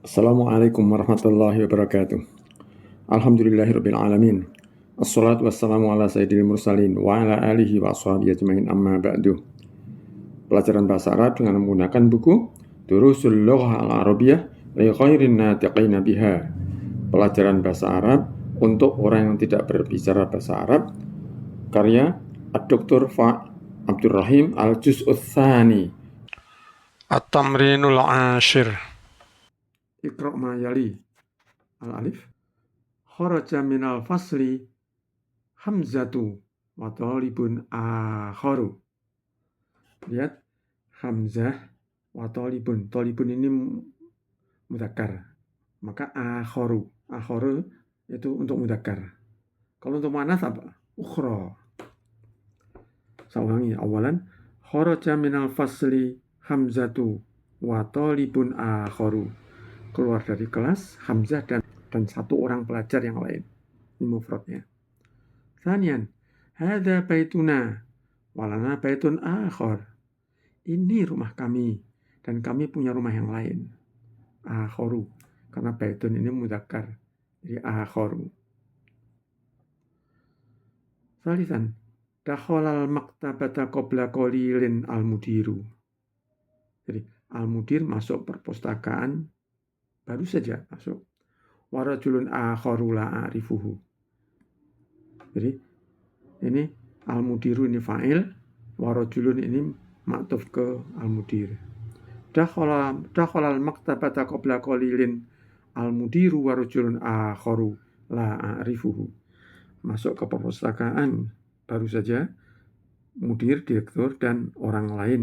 Assalamualaikum warahmatullahi wabarakatuh. Alhamdulillahirabbil alamin. Assalatu wassalamu ala sayyidil mursalin wa ala alihi wa ashabihi ajmain amma ba'du. Pelajaran bahasa Arab dengan menggunakan buku Durusul Lughah Al-Arabiyyah li khairin natiqina biha. Pelajaran bahasa Arab untuk orang yang tidak berbicara bahasa Arab. Karya Ad-Doktor Fa Abdurrahim Al-Juz'ul Tsani. At-tamrinul ashir. Iqra' ma yali. Al-alif. Kharaja minal fasli Hamzatu wa talibun akharu. Lihat Hamzah wa talibun. Talibun ini mudzakkar. Maka akharu. Akharu itu untuk mudzakkar. Kalau untuk muannats apa? Ukhra. Saya ulangi awalan. Kharaja minal fasli Hamzatu wa talibun akharu. Keluar dari kelas Hamzah dan satu orang pelajar yang lain. Ini mufradnya. Thanian, hadza baituna walana baitun akhar. Ini rumah kami dan kami punya rumah yang lain. Akharu, karena baitun ini mudzakkar. Jadi akharu. Salisan, dakhalal maktabata qabla qalilin al-mudiru. Jadi al-mudir masuk perpustakaan baru saja masuk. Wa rajulun akharu la a'rifuhu. Jadi ini al-mudiru ini fa'il, warajulun ini maktuf ke al-mudir. Dakhala al-maktabata qabla qalilin al-mudiru warajulun akharu la a'rifuhu. Masuk ke perpustakaan baru saja mudir, direktur dan orang lain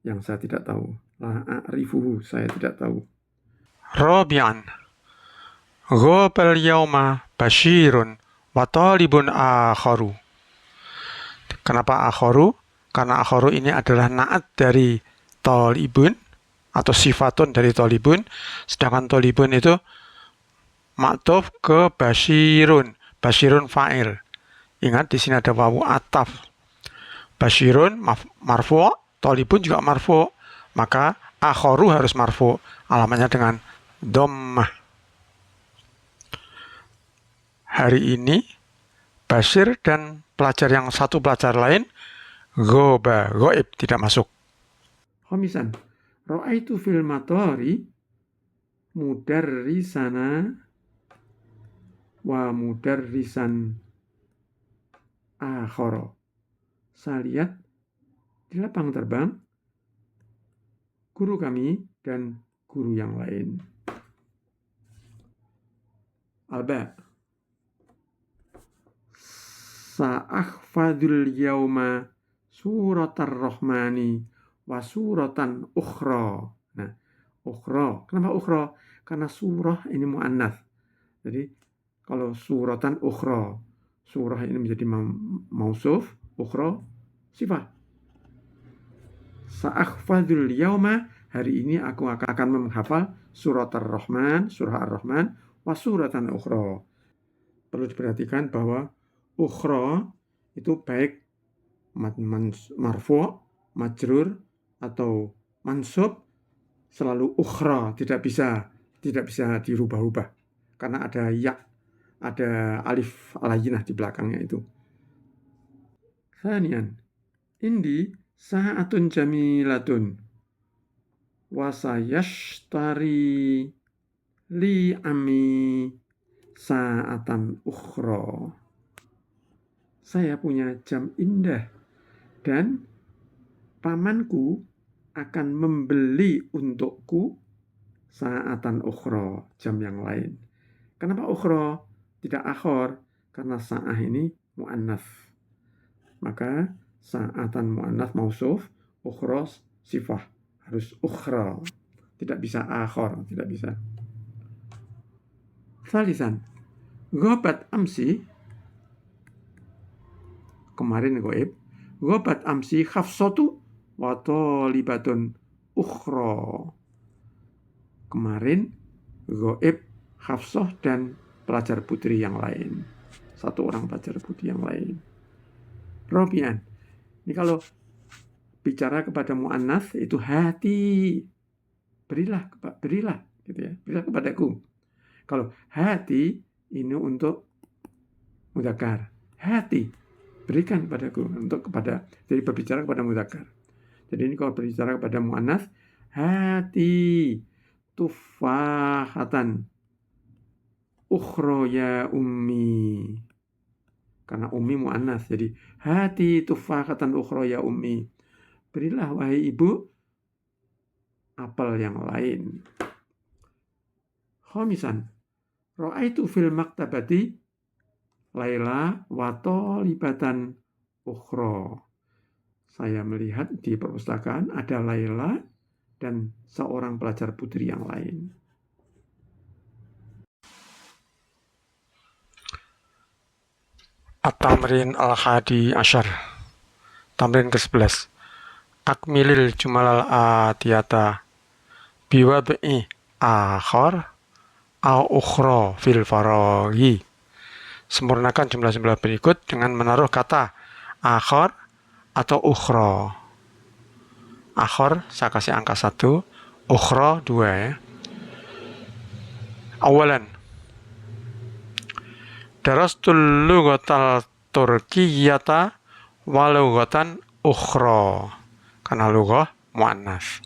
yang saya tidak tahu. La a'rifuhu, saya tidak tahu. Rabi'an. Ghobal yawma Bashirun wa talibun akharu. Kenapa akharu? Karena akharu ini adalah na'at dari talibun atau sifatun dari talibun, sedangkan talibun itu maktuf ke Bashirun. Bashirun fa'il. Ingat di sini ada wawu ataf. Bashirun marfu', talibun juga marfu', maka akharu harus marfu', alamatnya dengan dhammah. Hari ini Bashir dan pelajar yang satu pelajar lain ghaib, tidak masuk. Khamisan, ra'aitu fil matari mudarrisana wa mudarrisan akhara. Saya lihat di lapang terbang guru kami dan guru yang lain. Alba. Sa'ahfadul yawma suratar rahmani wa suratan ukhra. Nah, ukhra. Kenapa ukhra? Karena surah ini muannats. Jadi kalau suratan ukhra, surah ini menjadi mausuf, ukhra sifat. Sa'ahfadul yawma, hari ini aku akan menghafal surat ar-Rahman, surah ar-Rahman, wa suratan ukhra. Perlu diperhatikan bahwa ukhra itu baik marfu', majrur atau mansub selalu ukhra, tidak bisa dirubah-ubah karena ada ya, ada alif alayinah di belakangnya itu. Thanian, indi sa'atun jamilatun wa sayashtari li ami sa'atan ukhra. Saya punya jam indah dan pamanku akan membeli untukku sa'atan ukhra, jam yang lain. Kenapa ukhra tidak akhor? Karena sa'ah ini muannats. Maka sa'atan muannats mausuf, ukhra sifah, harus ukhra. Tidak bisa akhor, tidak bisa. Salisan, ghabat amsi, kemarin ghaib. Ghabat amsi Hafsatu wa talibatun ukhra. Kemarin ghaib Hafsah dan pelajar putri yang lain. Satu orang pelajar putri yang lain. Rabi'an. Ini kalau bicara kepada muannats itu hati. Berilah. gitu ya. Berilah kepadaku. Kalau hati ini untuk mudzakkar. Hati berikan kepadaku untuk kepada, jadi berbicara kepada mudzakkar. Jadi ini kalau berbicara kepada muannats, hati tufahatan ukhra ya ummi. Karena ummi muannats, jadi hati tufahatan ukhra ya ummi. Berilah wahai ibu apel yang lain. Khamisan, ra'aitu fil maktabati Laila wa talibatan ukhra. Saya melihat di perpustakaan ada Laila dan seorang pelajar putri yang lain. At-Tamrin al-Hadi Asyar. Tamrin ke-11. Akmilil jumalal atiyata biwad'i akhar au ukhra fil faraghi. Sempurnakan jumlah-jumlah berikut dengan menaruh kata akhar atau ukhra. Akhar saya kasih angka 1, ukhra 2 ya. Awalan, darastul lughatal turkiyata wa lughatan ukhra. Karena lughah muannats.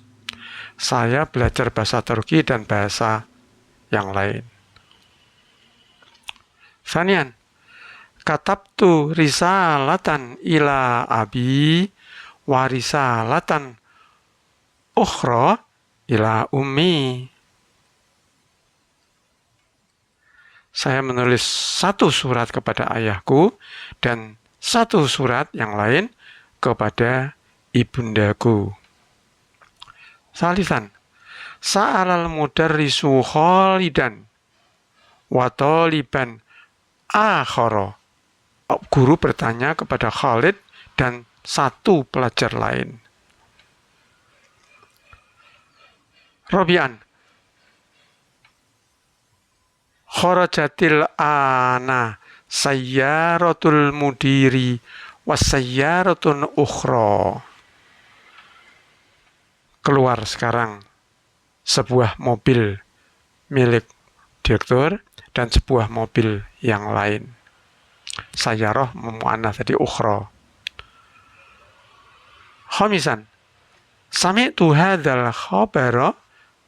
Saya belajar bahasa Turki dan bahasa yang lain. Sanian, katabtu risalatan ila abi wa risalatan ukhra ila ummi. Saya menulis satu surat kepada ayahku dan satu surat yang lain kepada ibundaku. Salisan, sa'alal mudarrisu Khalidan wa taliban akhara. Guru bertanya kepada Khalid dan satu pelajar lain. Rabi'an, kharajatil ana sayyaratul mudiri wasayyaratun ukhra. Keluar sekarang sebuah mobil milik direktur dan sebuah mobil yang lain. Sayyarah muannats tadi ukhra. Khamisan, sami'tu hadzal khabara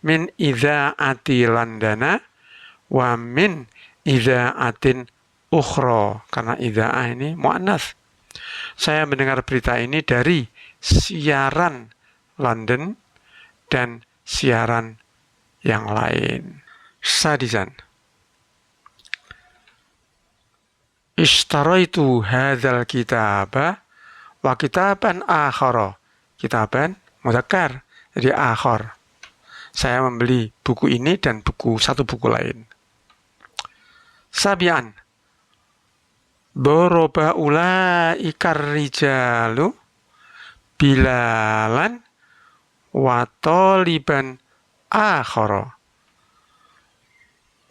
min idza'ati Landana wa min idza'atin ukhra. Karena idza'ah ini muannats. Saya mendengar berita ini dari siaran London dan siaran yang lain. Sadisan, ishtaraitu hadzal kitaba wa kitaban akhara. Kitaban mudzakkar, jadi akhar. Saya membeli buku ini dan satu buku lain. Sabian, doroba ulaikar rijalu bilalan wa taliban akhara.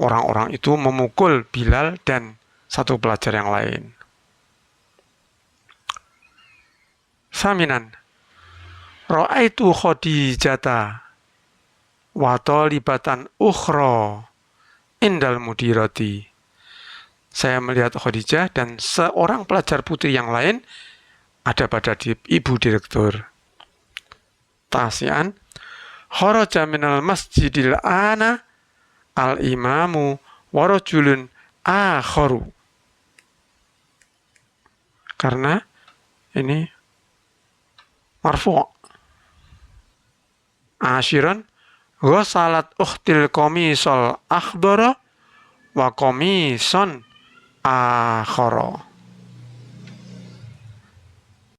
Orang-orang itu memukul Bilal dan satu pelajar yang lain. Saminan, ra'aitu Khadijata wa talibatan ukhra indal mudirati. Saya melihat Khadijah dan seorang pelajar putri yang lain ada pada ibu direktur. Tasian, kharaja minal masjidil ana al-imamu wa rajulun akharu. Karena ini marfu'. Ashiran, ghasalat ukhtil qamisal akhdara wa qamisan akhara.